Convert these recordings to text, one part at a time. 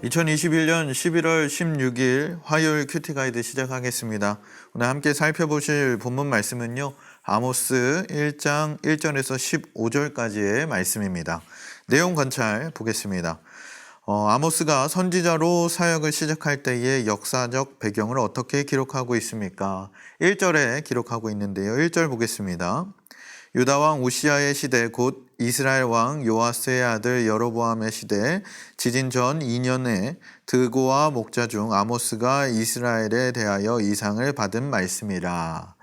2021년 11월 16일 화요일 큐티 가이드 시작하겠습니다. 오늘 함께 살펴보실 본문 말씀은요. 아모스 1장 1절에서 15절까지의 말씀입니다. 내용 관찰 보겠습니다. 아모스가 선지자로 사역을 시작할 때의 역사적 배경을 어떻게 기록하고 있습니까? 1절에 기록하고 있는데요. 1절 보겠습니다. 유다 왕 우시아의 시대 곧 이스라엘 왕 요아스의 아들 여로보암의 시대 지진 전 2년에 드고와 목자 중 아모스가 이스라엘에 대하여 이상을 받은 말씀이라.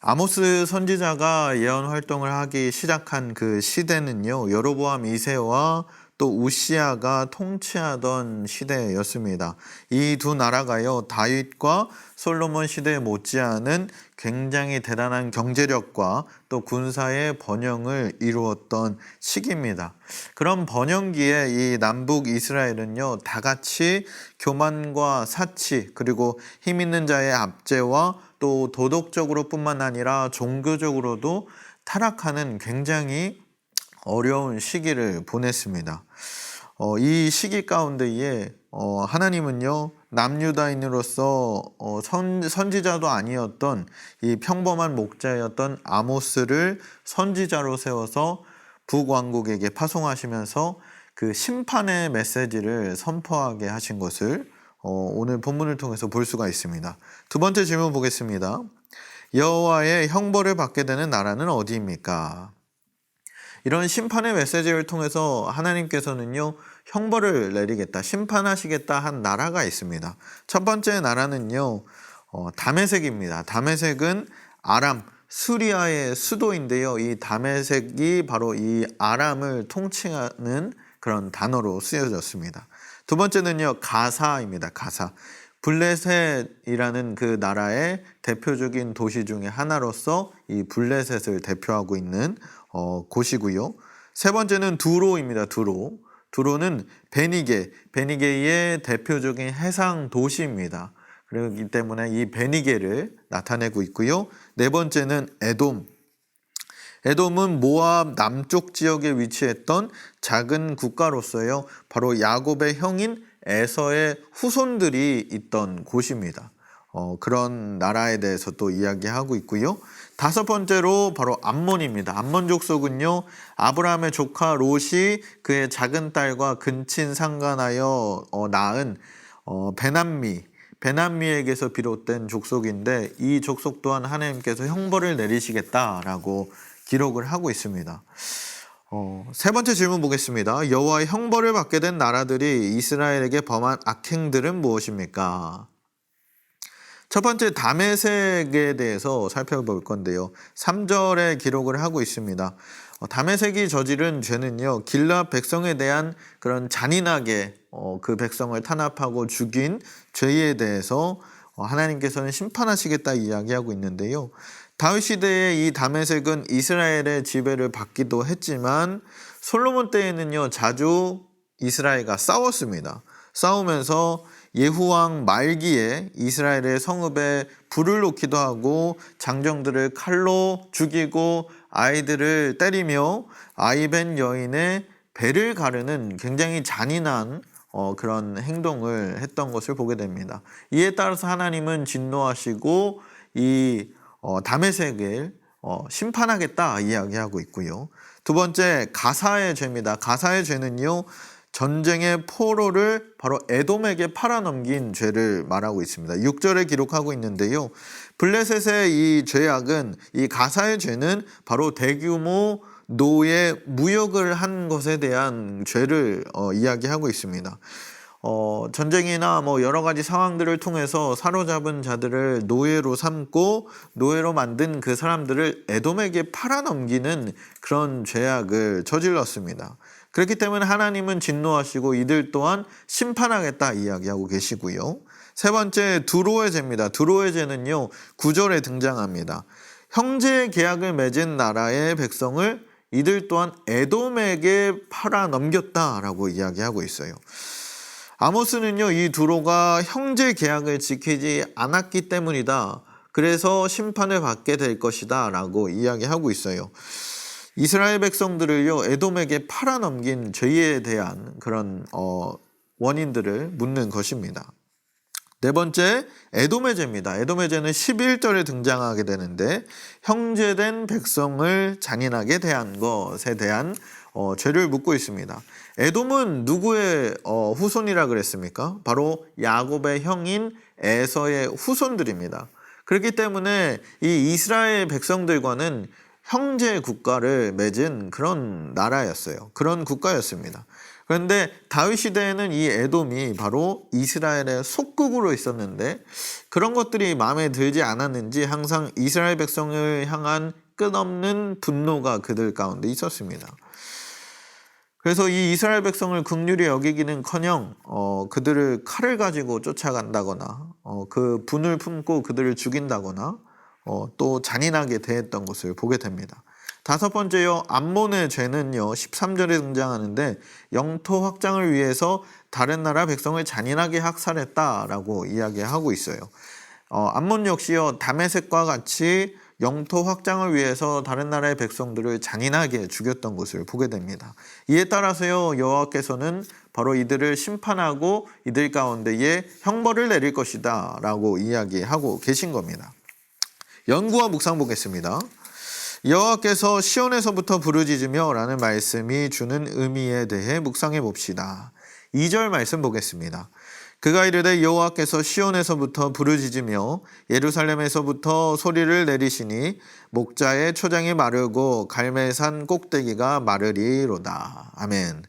아모스 선지자가 예언 활동을 하기 시작한 그 시대는요, 여로보암 2세와 또 우시아가 통치하던 시대였습니다. 이 두 나라가요, 다윗과 솔로몬 시대에 못지않은 굉장히 대단한 경제력과 또 군사의 번영을 이루었던 시기입니다. 그런 번영기에 이 남북 이스라엘은요, 다 같이 교만과 사치 그리고 힘 있는 자의 압제와 또 도덕적으로 뿐만 아니라 종교적으로도 타락하는 굉장히 어려운 시기를 보냈습니다. 이 시기 가운데에 하나님은요, 남유다인으로서 선지자도 아니었던 이 평범한 목자였던 아모스를 선지자로 세워서 북왕국에게 파송하시면서 그 심판의 메시지를 선포하게 하신 것을 오늘 본문을 통해서 볼 수가 있습니다. 두 번째 질문 보겠습니다. 여호와의 형벌을 받게 되는 나라는 어디입니까? 이런 심판의 메시지를 통해서 하나님께서는요, 형벌을 내리겠다, 심판하시겠다 한 나라가 있습니다. 첫 번째 나라는요, 다메섹입니다. 다메섹은 아람, 수리아의 수도인데요. 이 다메섹이 바로 이 아람을 통칭하는 그런 단어로 쓰여졌습니다. 두 번째는요, 가사입니다. 가사. 블레셋이라는 그 나라의 대표적인 도시 중에 하나로서 이 블레셋을 대표하고 있는 곳이고요. 세 번째는 두로입니다. 두로는 베니게의 대표적인 해상 도시입니다. 그렇기 때문에 이 베니게를 나타내고 있고요. 네 번째는 에돔은 모압 남쪽 지역에 위치했던 작은 국가로서요, 바로 야곱의 형인 에서의 후손들이 있던 곳입니다. 그런 나라에 대해서 또 이야기하고 있고요. 다섯 번째로 바로 암몬입니다. 암몬 족속은요, 아브라함의 조카 롯이 그의 작은 딸과 근친 상간하여 낳은 베남미에게서 비롯된 족속인데, 이 족속 또한 하나님께서 형벌을 내리시겠다라고 기록을 하고 있습니다. 세 번째 질문 보겠습니다. 여호와의 형벌을 받게 된 나라들이 이스라엘에게 범한 악행들은 무엇입니까? 첫 번째 다메섹에 대해서 살펴볼 건데요. 3절에 기록을 하고 있습니다. 다메섹이 저지른 죄는요, 길르앗 백성에 대한 그런 잔인하게 그 백성을 탄압하고 죽인 죄에 대해서 하나님께서는 심판하시겠다 이야기하고 있는데요. 다윗 시대의 이 다메섹은 이스라엘의 지배를 받기도 했지만 솔로몬 때에는요, 자주 이스라엘과 싸웠습니다. 싸우면서 예후왕 말기에 이스라엘의 성읍에 불을 놓기도 하고 장정들을 칼로 죽이고 아이들을 때리며 아이벤 여인의 배를 가르는 굉장히 잔인한 그런 행동을 했던 것을 보게 됩니다. 이에 따라서 하나님은 진노하시고 이 다메섹을 심판하겠다 이야기하고 있고요. 두 번째, 가사의 죄입니다. 가사의 죄는요, 전쟁의 포로를 바로 에돔에게 팔아넘긴 죄를 말하고 있습니다. 6절에 기록하고 있는데요. 블레셋의 이 죄악은, 이 가사의 죄는 바로 대규모 노예 무역을 한 것에 대한 죄를 이야기하고 있습니다. 전쟁이나 여러 가지 상황들을 통해서 사로잡은 자들을 노예로 삼고 노예로 만든 그 사람들을 에돔에게 팔아넘기는 그런 죄악을 저질렀습니다. 그렇기 때문에 하나님은 진노하시고 이들 또한 심판하겠다 이야기하고 계시고요. 세 번째, 두로의 죄입니다. 두로의 죄는요, 9절에 등장합니다. 형제 계약을 맺은 나라의 백성을 이들 또한 에돔에게 팔아넘겼다라고 이야기하고 있어요. 아모스는요, 이 두로가 형제 계약을 지키지 않았기 때문이다. 그래서 심판을 받게 될 것이다 라고 이야기하고 있어요. 이스라엘 백성들을요, 에돔에게 팔아넘긴 죄에 대한 그런 원인들을 묻는 것입니다. 네 번째, 에돔의 죄입니다. 에돔의 죄는 11절에 등장하게 되는데 형제된 백성을 잔인하게 대한 것에 대한 죄를 묻고 있습니다. 에돔은 누구의 후손이라 그랬습니까? 바로 야곱의 형인 에서의 후손들입니다. 그렇기 때문에 이 이스라엘 백성들과는 형제 국가를 맺은 그런 나라였어요. 그런 국가였습니다. 그런데 다윗 시대에는 이 에돔이 바로 이스라엘의 속국으로 있었는데 그런 것들이 마음에 들지 않았는지 항상 이스라엘 백성을 향한 끝없는 분노가 그들 가운데 있었습니다. 그래서 이 이스라엘 백성을 긍휼히 여기기는커녕 그들을 칼을 가지고 쫓아간다거나 그 분을 품고 그들을 죽인다거나 또 잔인하게 대했던 것을 보게 됩니다. 다섯 번째요, 암몬의 죄는요 13절에 등장하는데 영토 확장을 위해서 다른 나라 백성을 잔인하게 학살했다라고 이야기하고 있어요. 암몬 역시요 다메섹과 같이 영토 확장을 위해서 다른 나라의 백성들을 잔인하게 죽였던 것을 보게 됩니다. 이에 따라서요 여호와께서는 바로 이들을 심판하고 이들 가운데에 형벌을 내릴 것이다 라고 이야기하고 계신 겁니다. 연구와 묵상 보겠습니다. 여호와께서 시온에서부터 부르짖으며 라는 말씀이 주는 의미에 대해 묵상해 봅시다. 2절 말씀 보겠습니다. 그가 이르되 여호와께서 시온에서부터 부르짖으며 예루살렘에서부터 소리를 내리시니 목자의 초장이 마르고 갈멜산 꼭대기가 마르리로다. 아멘.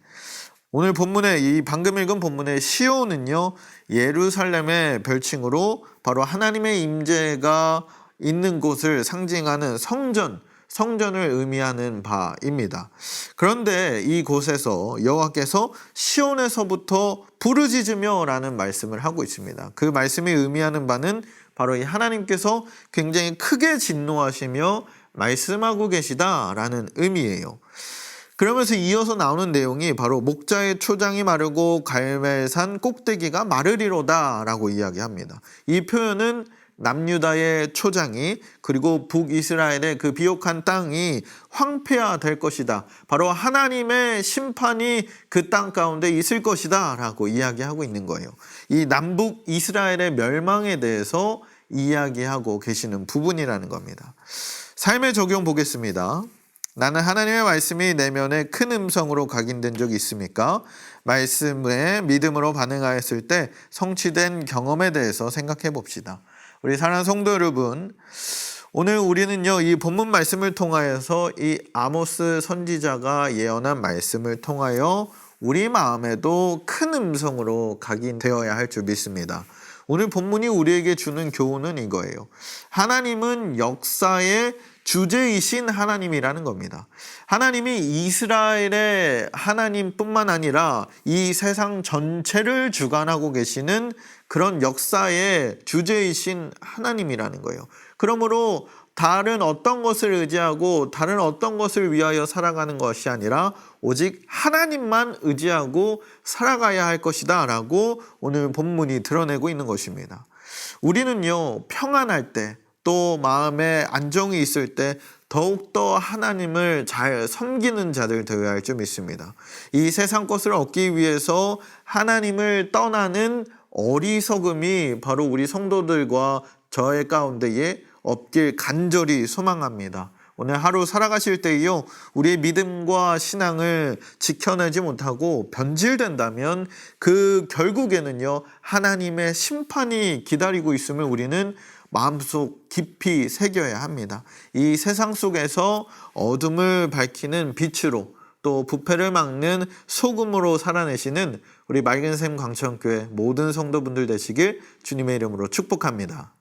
오늘 본문의 이 방금 읽은 본문의 시온은요 예루살렘의 별칭으로 바로 하나님의 임재가 있는 곳을 상징하는 성전을 의미하는 바입니다. 그런데 이곳에서 여호와께서 시온에서부터 부르짖으며 라는 말씀을 하고 있습니다. 그 말씀이 의미하는 바는 바로 이 하나님께서 굉장히 크게 진노하시며 말씀하고 계시다라는 의미예요. 그러면서 이어서 나오는 내용이 바로 목자의 초장이 마르고 갈멜산 꼭대기가 마르리로다 라고 이야기합니다. 이 표현은 남유다의 초장이 그리고 북이스라엘의 그 비옥한 땅이 황폐화될 것이다. 바로 하나님의 심판이 그 땅 가운데 있을 것이다 라고 이야기하고 있는 거예요. 이 남북 이스라엘의 멸망에 대해서 이야기하고 계시는 부분이라는 겁니다. 삶의 적용 보겠습니다. 나는 하나님의 말씀이 내면에 큰 음성으로 각인된 적이 있습니까? 말씀에 믿음으로 반응하였을 때 성취된 경험에 대해서 생각해 봅시다. 우리 사랑하는 성도 여러분, 오늘 우리는요 이 본문 말씀을 통하여서 이 아모스 선지자가 예언한 말씀을 통하여 우리 마음에도 큰 음성으로 각인되어야 할 줄 믿습니다. 오늘 본문이 우리에게 주는 교훈은 이거예요. 하나님은 역사의 주제이신 하나님이라는 겁니다. 하나님이 이스라엘의 하나님뿐만 아니라 이 세상 전체를 주관하고 계시는 그런 역사의 주제이신 하나님이라는 거예요. 그러므로 다른 어떤 것을 의지하고 다른 어떤 것을 위하여 살아가는 것이 아니라 오직 하나님만 의지하고 살아가야 할 것이다 라고 오늘 본문이 드러내고 있는 것입니다. 우리는요 평안할 때 또 마음에 안정이 있을 때 더욱더 하나님을 잘 섬기는 자들 되어야 할 줄 믿습니다. 이 세상 것을 얻기 위해서 하나님을 떠나는 어리석음이 바로 우리 성도들과 저의 가운데에 없길 간절히 소망합니다. 오늘 하루 살아가실 때요 우리의 믿음과 신앙을 지켜내지 못하고 변질된다면 그 결국에는요 하나님의 심판이 기다리고 있음을 우리는 마음속 깊이 새겨야 합니다. 이 세상 속에서 어둠을 밝히는 빛으로 또 부패를 막는 소금으로 살아내시는 우리 맑은 샘 광천교회 모든 성도분들 되시길 주님의 이름으로 축복합니다.